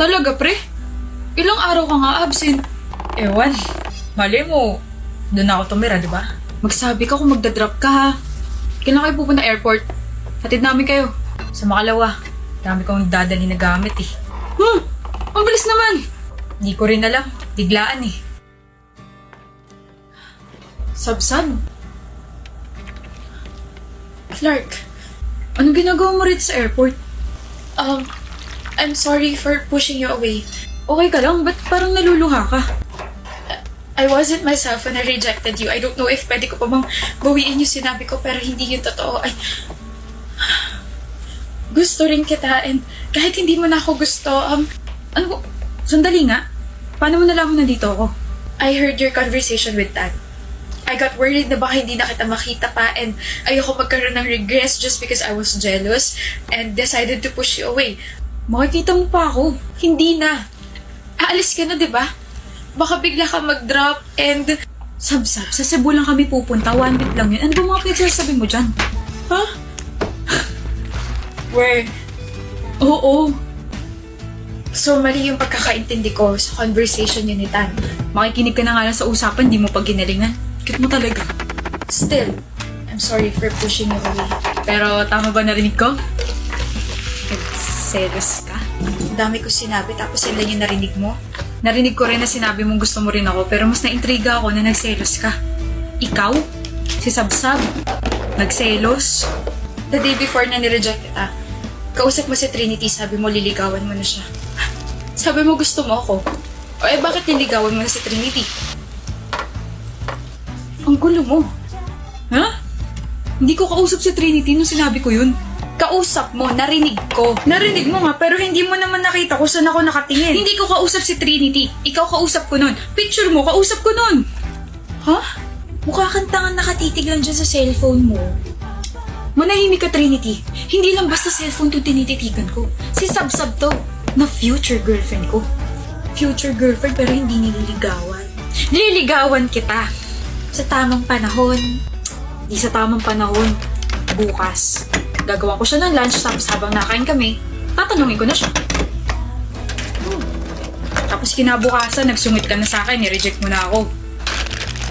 Talaga, pre? Ilang araw ka nga absent? Ewan. Mali mo. Doon ako tumira, di ba? Magsabi ka kung magdadrop ka, ha? Kailan kayo pupunta airport? Hatid namin kayo. Sa Makalawa. Dami kong dadalhin na gamit, eh. Ang bilis naman! Di ko rin alam. Biglaan, eh. Sabsab? Clark, anong ginagawa mo rin sa airport? I'm sorry for pushing you away. Okay ka lang? Ba't parang naluluha ka? I wasn't myself when I rejected you. I don't know if pwede ko pa bang bawiin yung sinabi ko, pero hindi yun totoo. Gusto rin kita, and kahit hindi mo na ako gusto, Ano? Sandali nga. Paano mo nalaman na dito ako? I heard your conversation with Dad. I got worried na baka hindi na kita makita pa, and ayoko magkaroon ng regrets just because I was jealous and decided to push you away. Makikita mo pa ako. Hindi na. Aalis ka na, di ba? Baka bigla ka mag-drop and... Sabsab, sa Cebu lang kami pupunta. 1 week lang yun. Ano ba mga pinagsasabi mo dyan? Ha? Where? Oo. So, mali yung pagkakaintindi ko sa conversation yun ni Tan. Makikinig ka na nga lang sa usapan, di mo pag ginalingan. Cute mo talaga. Still, I'm sorry for pushing you away. Pero tama ba narinig ko? Nagselos ka? Ang dami ko sinabi, tapos yun lang yung narinig mo. Narinig ko rin na sinabi mong gusto mo rin ako, pero mas naintriga ako na nagselos ka. Ikaw? Si Sabsab? Nagselos? The day before na nireject kita, kausap mo si Trinity, sabi mo liligawan mo na siya. Sabi mo gusto mo ako. O bakit niligawan mo na si Trinity? Ang gulo mo. Ha? Hindi ko kausap si Trinity nung sinabi ko yun. Kausap mo, narinig ko. Narinig mo nga, pero hindi mo naman nakita kung saan ako nakatingin. Hindi ko kausap si Trinity. Ikaw kausap ko nun. Picture mo, kausap ko nun. Ha? Mukha kang tangan nakatitig lang dyan sa cellphone mo. Manahimik ka, Trinity. Hindi lang basta cellphone to tinititigan ko. Si Sabsab to, na future girlfriend ko. Future girlfriend pero hindi nililigawan. Nililigawan kita. Sa tamang panahon. Di sa tamang panahon. Bukas. Gagawa ko siya ng lunch, tapos habang nakain kami, tatanungin ko na siya. Tapos kinabukasan, nagsungit ka na sa akin, ni-reject mo na ako.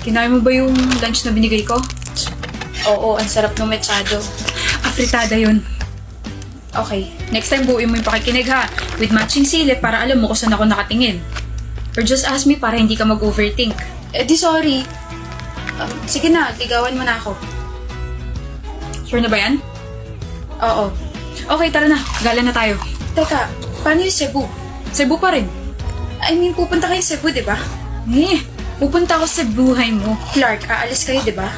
Kinain mo ba yung lunch na binigay ko? Oo, ang sarap ng mechado. Afritada yun. Okay, next time buuin mo yung pakikinig ha, with matching silip para alam mo kung saan ako nakatingin. Or just ask me para hindi ka mag-overthink. Di sorry. Sige na, ligawan mo na ako. Sure na ba yan? Oo. Okay, tara na. Gala na tayo. Teka, paano yung Cebu? Cebu pa rin. I mean, pupunta kayo Cebu, di ba? Pupunta ako sa buhay mo. Clark, aalis kayo, di ba?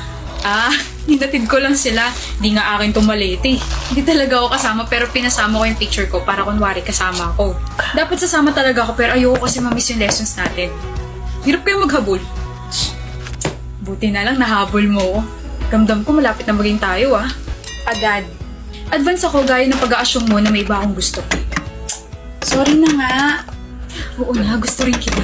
Hinatid ko lang sila. Di nga akin tumalete. Hindi talaga ako kasama pero pinasama ko yung picture ko para kunwari kasama ako. Dapat sasama talaga ako pero ayoko kasi mamiss yung lessons natin. Hirap kayo maghabol. Buti na lang nahabol mo. Ramdam ko malapit na maging tayo Agad. Advance ako gaya ng pag-a-assume mo na may iba akong gusto. Sorry na nga. Oo na, gusto rin kita.